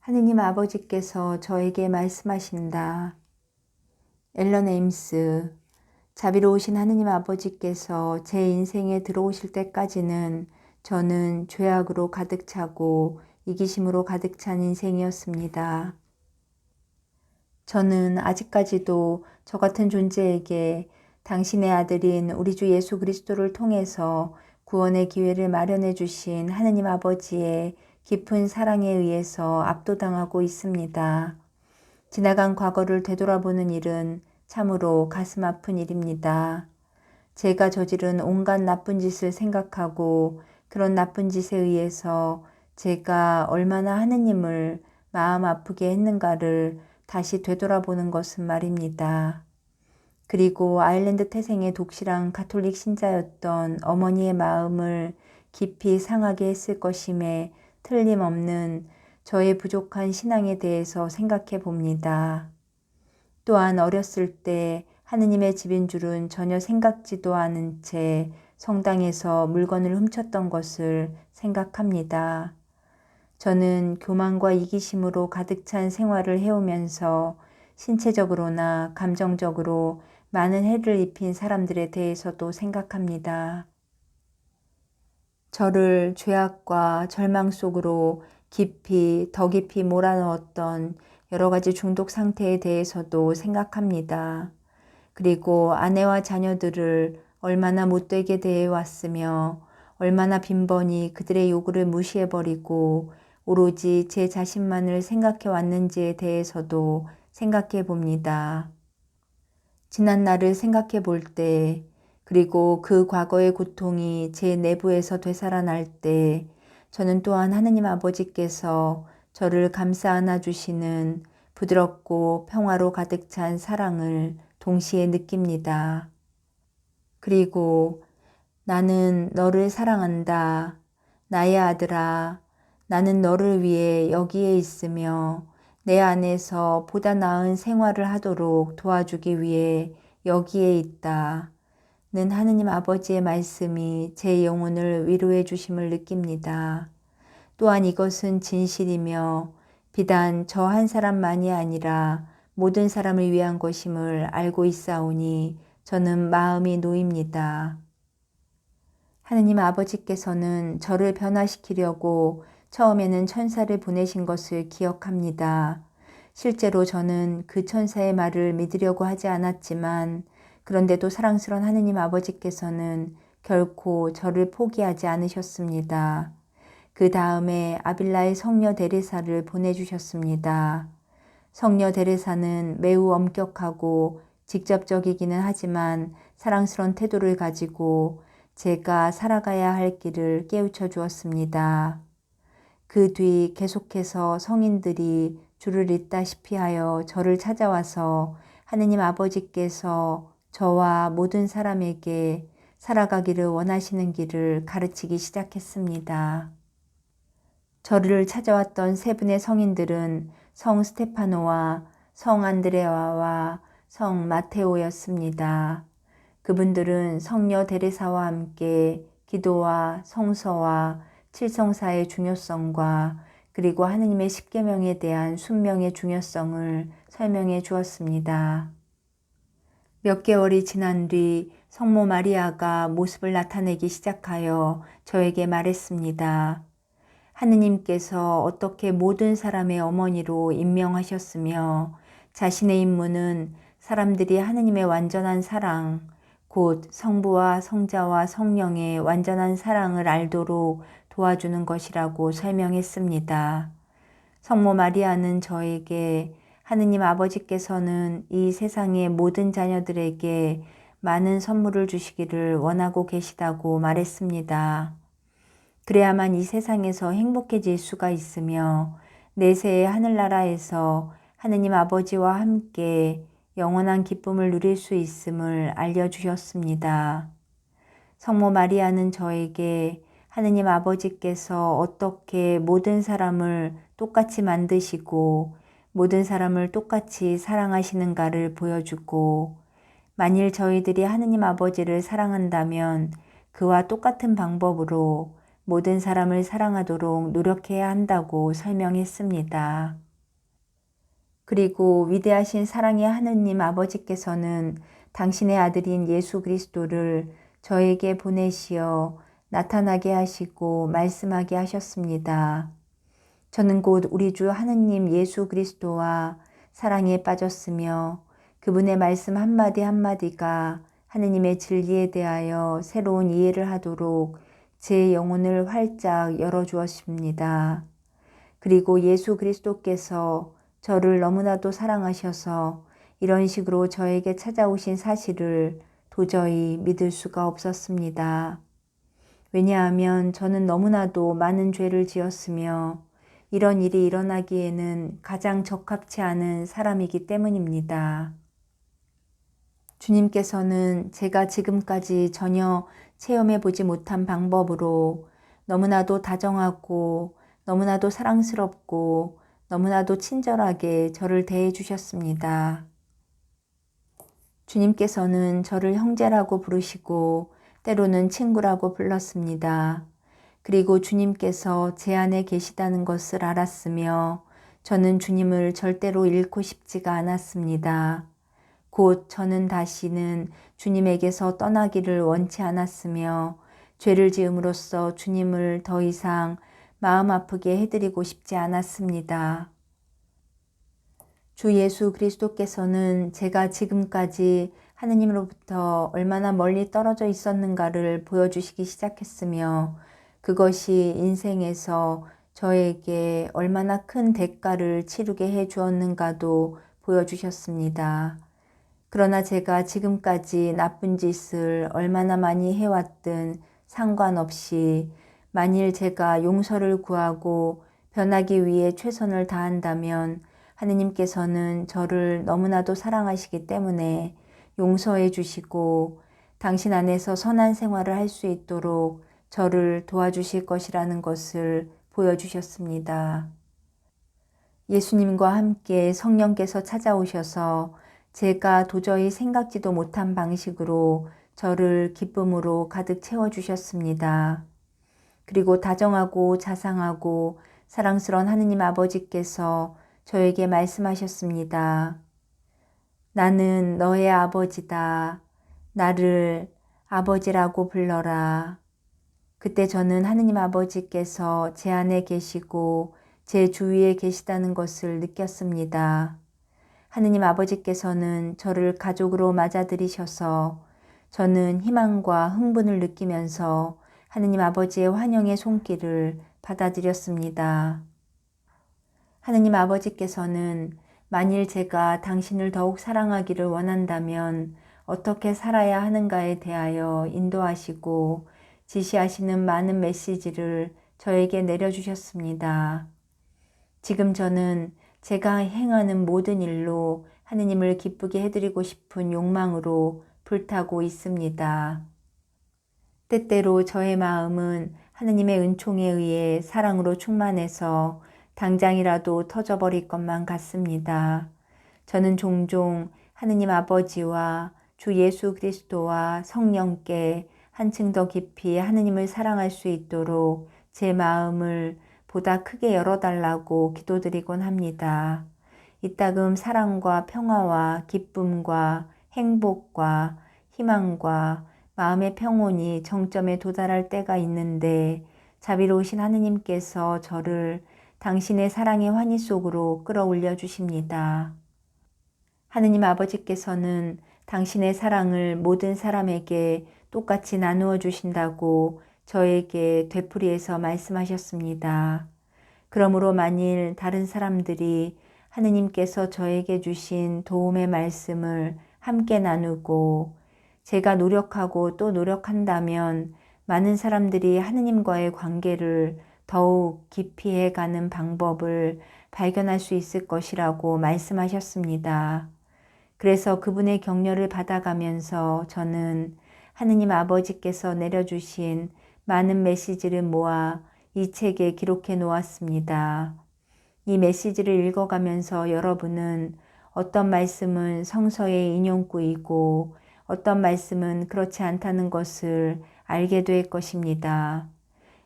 하느님 아버지께서 저에게 말씀하신다. 앨런 에임스. 자비로우신 하느님 아버지께서 제 인생에 들어오실 때까지는 저는 죄악으로 가득 차고 이기심으로 가득 찬 인생이었습니다. 저는 아직까지도 저 같은 존재에게 당신의 아들인 우리 주 예수 그리스도를 통해서 구원의 기회를 마련해 주신 하느님 아버지의 깊은 사랑에 의해서 압도당하고 있습니다. 지나간 과거를 되돌아보는 일은 참으로 가슴 아픈 일입니다. 제가 저지른 온갖 나쁜 짓을 생각하고 그런 나쁜 짓에 의해서 제가 얼마나 하느님을 마음 아프게 했는가를 다시 되돌아보는 것은 말입니다. 그리고 아일랜드 태생의 독실한 가톨릭 신자였던 어머니의 마음을 깊이 상하게 했을 것임에 틀림없는 저의 부족한 신앙에 대해서 생각해 봅니다. 또한 어렸을 때 하느님의 집인 줄은 전혀 생각지도 않은 채 성당에서 물건을 훔쳤던 것을 생각합니다. 저는 교만과 이기심으로 가득 찬 생활을 해오면서 신체적으로나 감정적으로 많은 해를 입힌 사람들에 대해서도 생각합니다. 저를 죄악과 절망 속으로 더 깊이 몰아넣었던 여러 가지 중독 상태에 대해서도 생각합니다. 그리고 아내와 자녀들을 얼마나 못되게 대해왔으며 얼마나 빈번히 그들의 요구를 무시해버리고 오로지 제 자신만을 생각해 왔는지에 대해서도 생각해 봅니다. 지난 날을 생각해 볼 때, 그리고 그 과거의 고통이 제 내부에서 되살아날 때, 저는 또한 하느님 아버지께서 저를 감싸 안아 주시는 부드럽고 평화로 가득 찬 사랑을 동시에 느낍니다. 그리고 나는 너를 사랑한다. 나의 아들아, 나는 너를 위해 여기에 있으며 내 안에서 보다 나은 생활을 하도록 도와주기 위해 여기에 있다. 는 하느님 아버지의 말씀이 제 영혼을 위로해 주심을 느낍니다. 또한 이것은 진실이며 비단 저 한 사람만이 아니라 모든 사람을 위한 것임을 알고 있사오니 저는 마음이 놓입니다. 하느님 아버지께서는 저를 변화시키려고 처음에는 천사를 보내신 것을 기억합니다. 실제로 저는 그 천사의 말을 믿으려고 하지 않았지만 그런데도 사랑스러운 하느님 아버지께서는 결코 저를 포기하지 않으셨습니다. 그 다음에 아빌라의 성녀 데레사를 보내주셨습니다. 성녀 데레사는 매우 엄격하고 직접적이기는 하지만 사랑스러운 태도를 가지고 제가 살아가야 할 길을 깨우쳐 주었습니다. 그 뒤 계속해서 성인들이 줄을 잇다시피 하여 저를 찾아와서 하느님 아버지께서 저와 모든 사람에게 살아가기를 원하시는 길을 가르치기 시작했습니다. 저를 찾아왔던 세 분의 성인들은 성 스테파노와 성 안드레아와 성 마테오였습니다. 그분들은 성녀 데레사와 함께 기도와 성서와 칠성사의 중요성과 그리고 하느님의 십계명에 대한 순명의 중요성을 설명해 주었습니다. 몇 개월이 지난 뒤 성모 마리아가 모습을 나타내기 시작하여 저에게 말했습니다. 하느님께서 어떻게 모든 사람의 어머니로 임명하셨으며 자신의 임무는 사람들이 하느님의 완전한 사랑, 곧 성부와 성자와 성령의 완전한 사랑을 알도록 도와주는 것이라고 설명했습니다. 성모 마리아는 저에게 하느님 아버지께서는 이 세상의 모든 자녀들에게 많은 선물을 주시기를 원하고 계시다고 말했습니다. 그래야만 이 세상에서 행복해질 수가 있으며 내세의 하늘나라에서 하느님 아버지와 함께 영원한 기쁨을 누릴 수 있음을 알려주셨습니다. 성모 마리아는 저에게 하느님 아버지께서 어떻게 모든 사람을 똑같이 만드시고 모든 사람을 똑같이 사랑하시는가를 보여주고 만일 저희들이 하느님 아버지를 사랑한다면 그와 똑같은 방법으로 모든 사람을 사랑하도록 노력해야 한다고 설명했습니다. 그리고 위대하신 사랑의 하느님 아버지께서는 당신의 아들인 예수 그리스도를 저에게 보내시어 나타나게 하시고 말씀하게 하셨습니다. 저는 곧 우리 주 하느님 예수 그리스도와 사랑에 빠졌으며 그분의 말씀 한마디 한마디가 하느님의 진리에 대하여 새로운 이해를 하도록 제 영혼을 활짝 열어주었습니다. 그리고 예수 그리스도께서 저를 너무나도 사랑하셔서 이런 식으로 저에게 찾아오신 사실을 도저히 믿을 수가 없었습니다. 왜냐하면 저는 너무나도 많은 죄를 지었으며 이런 일이 일어나기에는 가장 적합치 않은 사람이기 때문입니다. 주님께서는 제가 지금까지 전혀 체험해 보지 못한 방법으로 너무나도 다정하고 너무나도 사랑스럽고 너무나도 친절하게 저를 대해 주셨습니다. 주님께서는 저를 형제라고 부르시고 때로는 친구라고 불렀습니다. 그리고 주님께서 제 안에 계시다는 것을 알았으며 저는 주님을 절대로 잃고 싶지가 않았습니다. 곧 저는 다시는 주님에게서 떠나기를 원치 않았으며 죄를 지음으로써 주님을 더 이상 마음 아프게 해드리고 싶지 않았습니다. 주 예수 그리스도께서는 제가 지금까지 하느님으로부터 얼마나 멀리 떨어져 있었는가를 보여주시기 시작했으며 그것이 인생에서 저에게 얼마나 큰 대가를 치르게 해 주었는가도 보여주셨습니다. 그러나 제가 지금까지 나쁜 짓을 얼마나 많이 해왔든 상관없이 만일 제가 용서를 구하고 변하기 위해 최선을 다한다면 하느님께서는 저를 너무나도 사랑하시기 때문에 용서해 주시고 당신 안에서 선한 생활을 할 수 있도록 저를 도와주실 것이라는 것을 보여주셨습니다. 예수님과 함께 성령께서 찾아오셔서 제가 도저히 생각지도 못한 방식으로 저를 기쁨으로 가득 채워주셨습니다. 그리고 다정하고 자상하고 사랑스러운 하느님 아버지께서 저에게 말씀하셨습니다. 나는 너의 아버지다. 나를 아버지라고 불러라. 그때 저는 하느님 아버지께서 제 안에 계시고 제 주위에 계시다는 것을 느꼈습니다. 하느님 아버지께서는 저를 가족으로 맞아들이셔서 저는 희망과 흥분을 느끼면서 하느님 아버지의 환영의 손길을 받아들였습니다. 하느님 아버지께서는 만일 제가 당신을 더욱 사랑하기를 원한다면 어떻게 살아야 하는가에 대하여 인도하시고 지시하시는 많은 메시지를 저에게 내려주셨습니다. 지금 저는 제가 행하는 모든 일로 하느님을 기쁘게 해드리고 싶은 욕망으로 불타고 있습니다. 때때로 저의 마음은 하느님의 은총에 의해 사랑으로 충만해서 당장이라도 터져버릴 것만 같습니다. 저는 종종 하느님 아버지와 주 예수 그리스도와 성령께 한층 더 깊이 하느님을 사랑할 수 있도록 제 마음을 보다 크게 열어달라고 기도드리곤 합니다. 이따금 사랑과 평화와 기쁨과 행복과 희망과 마음의 평온이 정점에 도달할 때가 있는데 자비로우신 하느님께서 저를 당신의 사랑의 환희 속으로 끌어올려 주십니다. 하느님 아버지께서는 당신의 사랑을 모든 사람에게 똑같이 나누어 주신다고 저에게 되풀이해서 말씀하셨습니다. 그러므로 만일 다른 사람들이 하느님께서 저에게 주신 도움의 말씀을 함께 나누고 제가 노력하고 또 노력한다면 많은 사람들이 하느님과의 관계를 더욱 깊이 해가는 방법을 발견할 수 있을 것이라고 말씀하셨습니다. 그래서 그분의 격려를 받아가면서 저는 하느님 아버지께서 내려주신 많은 메시지를 모아 이 책에 기록해 놓았습니다. 이 메시지를 읽어가면서 여러분은 어떤 말씀은 성서의 인용구이고 어떤 말씀은 그렇지 않다는 것을 알게 될 것입니다.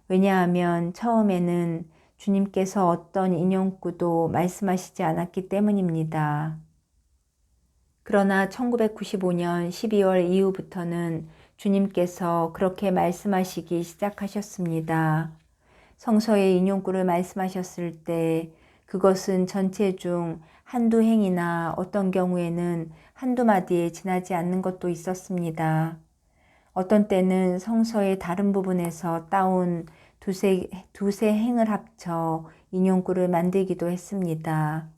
왜냐하면 처음에는 주님께서 어떤 인용구도 말씀하시지 않았기 때문입니다. 그러나 1995년 12월 이후부터는 주님께서 그렇게 말씀하시기 시작하셨습니다. 성서의 인용구를 말씀하셨을 때 그것은 전체 중 한두 행이나 어떤 경우에는 한두 마디에 지나지 않는 것도 있었습니다. 어떤 때는 성서의 다른 부분에서 따온 두세 행을 합쳐 인용구를 만들기도 했습니다.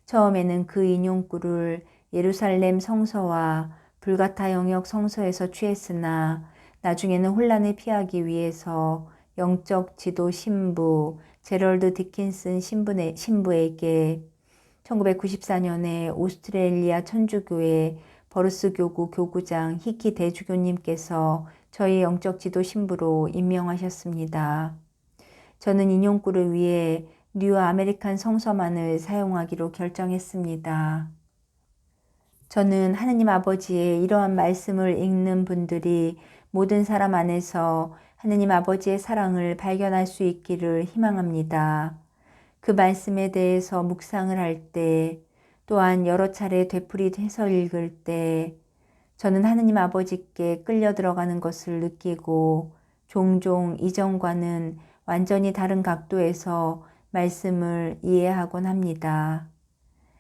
처음에는 그 인용구를 예루살렘 성서와 불가타 영역 성서에서 취했으나 나중에는 혼란을 피하기 위해서 영적 지도 신부 제럴드 디킨슨 신부에게 1994년에 오스트레일리아 천주교회 버르스 교구 교구장 히키 대주교님께서 저희 영적 지도 신부로 임명하셨습니다. 저는 인용구를 위해 뉴 아메리칸 성서만을 사용하기로 결정했습니다. 저는 하느님 아버지의 이러한 말씀을 읽는 분들이 모든 사람 안에서 하느님 아버지의 사랑을 발견할 수 있기를 희망합니다. 그 말씀에 대해서 묵상을 할 때, 또한 여러 차례 되풀이해서 읽을 때 저는 하느님 아버지께 끌려 들어가는 것을 느끼고 종종 이전과는 완전히 다른 각도에서 말씀을 이해하곤 합니다.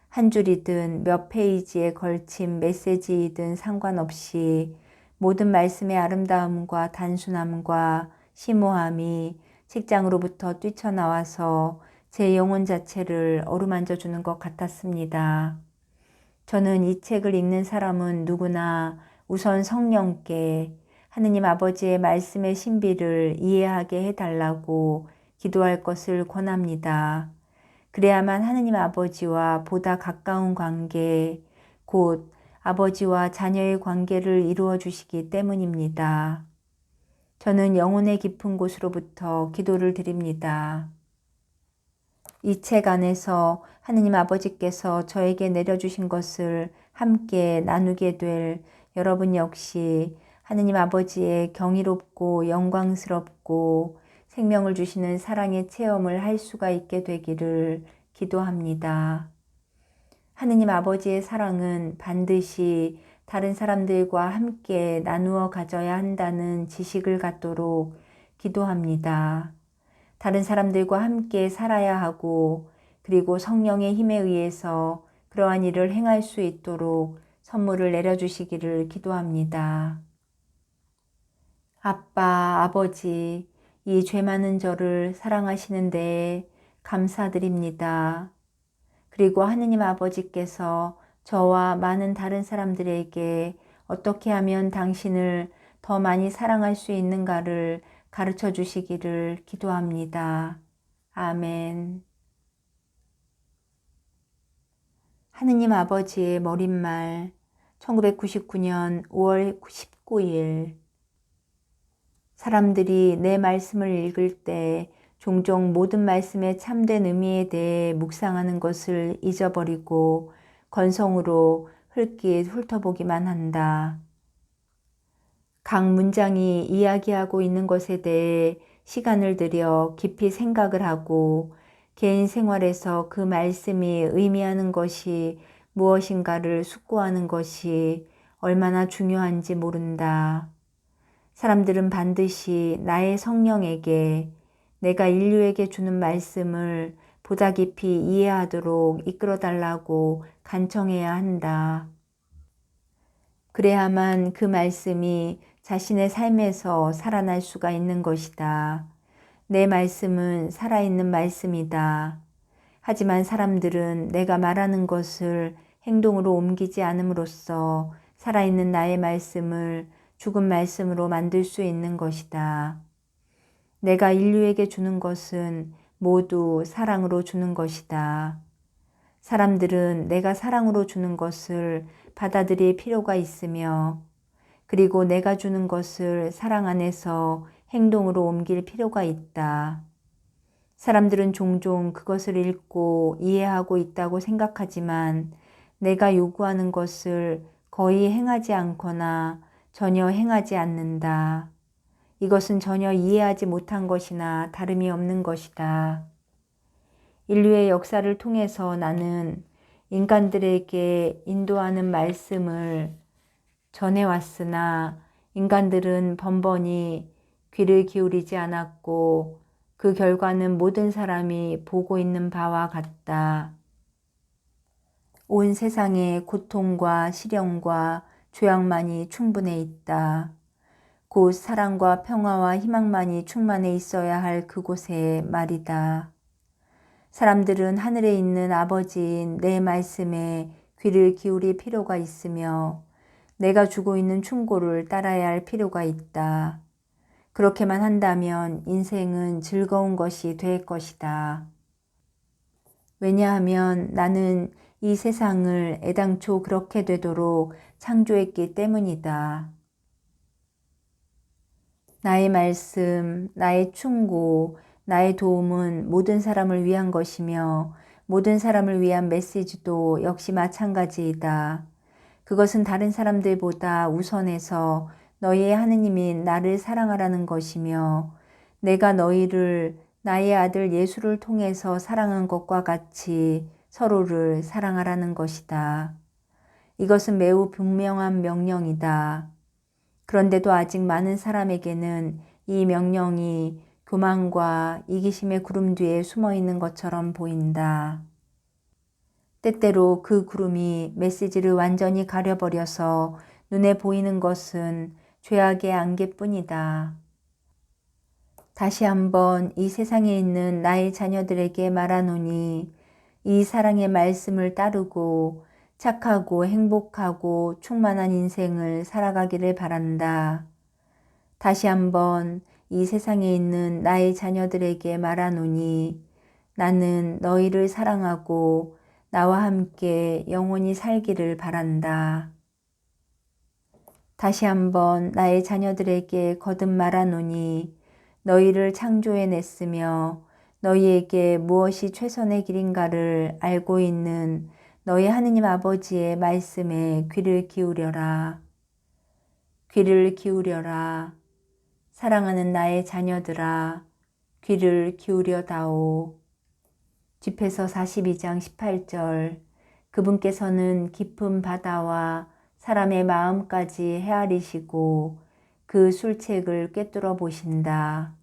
한 줄이든 몇 페이지에 걸친 메시지이든 상관없이 모든 말씀의 아름다움과 단순함과 심오함이 책장으로부터 뛰쳐나와서 제 영혼 자체를 어루만져 주는 것 같았습니다. 저는 이 책을 읽는 사람은 누구나 우선 성령께 하느님 아버지의 말씀의 신비를 이해하게 해달라고 기도할 것을 권합니다. 그래야만 하느님 아버지와 보다 가까운 관계, 곧 아버지와 자녀의 관계를 이루어 주시기 때문입니다. 저는 영혼의 깊은 곳으로부터 기도를 드립니다. 이 책 안에서 하느님 아버지께서 저에게 내려주신 것을 함께 나누게 될 여러분 역시 하느님 아버지의 경이롭고 영광스럽고 생명을 주시는 사랑의 체험을 할 수가 있게 되기를 기도합니다. 하느님 아버지의 사랑은 반드시 다른 사람들과 함께 나누어 가져야 한다는 지식을 갖도록 기도합니다. 다른 사람들과 함께 살아야 하고 그리고 성령의 힘에 의해서 그러한 일을 행할 수 있도록 선물을 내려주시기를 기도합니다. 아빠, 아버지, 이 죄 많은 저를 사랑하시는데 감사드립니다. 그리고 하느님 아버지께서 저와 많은 다른 사람들에게 어떻게 하면 당신을 더 많이 사랑할 수 있는가를 가르쳐 주시기를 기도합니다. 아멘. 하느님 아버지의 머릿말 1999년 5월 19일 사람들이 내 말씀을 읽을 때 종종 모든 말씀의 참된 의미에 대해 묵상하는 것을 잊어버리고 건성으로 흘낏 훑어보기만 한다. 각 문장이 이야기하고 있는 것에 대해 시간을 들여 깊이 생각을 하고 개인 생활에서 그 말씀이 의미하는 것이 무엇인가를 숙고하는 것이 얼마나 중요한지 모른다. 사람들은 반드시 나의 성령에게 내가 인류에게 주는 말씀을 보다 깊이 이해하도록 이끌어달라고 간청해야 한다. 그래야만 그 말씀이 자신의 삶에서 살아날 수가 있는 것이다. 내 말씀은 살아있는 말씀이다. 하지만 사람들은 내가 말하는 것을 행동으로 옮기지 않음으로써 살아있는 나의 말씀을 죽은 말씀으로 만들 수 있는 것이다. 내가 인류에게 주는 것은 모두 사랑으로 주는 것이다. 사람들은 내가 사랑으로 주는 것을 받아들일 필요가 있으며 그리고 내가 주는 것을 사랑 안에서 행동으로 옮길 필요가 있다. 사람들은 종종 그것을 읽고 이해하고 있다고 생각하지만 내가 요구하는 것을 거의 행하지 않거나 전혀 행하지 않는다. 이것은 전혀 이해하지 못한 것이나 다름이 없는 것이다. 인류의 역사를 통해서 나는 인간들에게 인도하는 말씀을 전해왔으나 인간들은 번번이 귀를 기울이지 않았고 그 결과는 모든 사람이 보고 있는 바와 같다. 온 세상에 고통과 시련과 죄악만이 충분해 있다. 곧 사랑과 평화와 희망만이 충만해 있어야 할 그곳에 말이다. 사람들은 하늘에 있는 아버지인 내 말씀에 귀를 기울일 필요가 있으며 내가 주고 있는 충고를 따라야 할 필요가 있다. 그렇게만 한다면 인생은 즐거운 것이 될 것이다. 왜냐하면 나는 이 세상을 애당초 그렇게 되도록 창조했기 때문이다. 나의 말씀, 나의 충고, 나의 도움은 모든 사람을 위한 것이며 모든 사람을 위한 메시지도 역시 마찬가지이다. 그것은 다른 사람들보다 우선해서 너희의 하느님인 나를 사랑하라는 것이며 내가 너희를 나의 아들 예수를 통해서 사랑한 것과 같이 서로를 사랑하라는 것이다. 이것은 매우 분명한 명령이다. 그런데도 아직 많은 사람에게는 이 명령이 교만과 이기심의 구름 뒤에 숨어 있는 것처럼 보인다. 때때로 그 구름이 메시지를 완전히 가려버려서 눈에 보이는 것은 죄악의 안개뿐이다. 다시 한번 이 세상에 있는 나의 자녀들에게 말하노니 이 사랑의 말씀을 따르고 착하고 행복하고 충만한 인생을 살아가기를 바란다. 다시 한번 이 세상에 있는 나의 자녀들에게 말하노니 나는 너희를 사랑하고 나와 함께 영원히 살기를 바란다. 다시 한번 나의 자녀들에게 거듭 말하노니 너희를 창조해냈으며 너희에게 무엇이 최선의 길인가를 알고 있는 너희 하느님 아버지의 말씀에 귀를 기울여라. 귀를 기울여라. 사랑하는 나의 자녀들아, 귀를 기울여다오. 집회서 42장 18절. 그분께서는 깊은 바다와 사람의 마음까지 헤아리시고 그 술책을 꿰뚫어 보신다.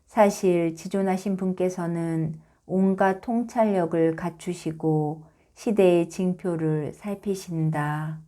사실 지존하신 분께서는 온갖 통찰력을 갖추시고 시대의 징표를 살피신다.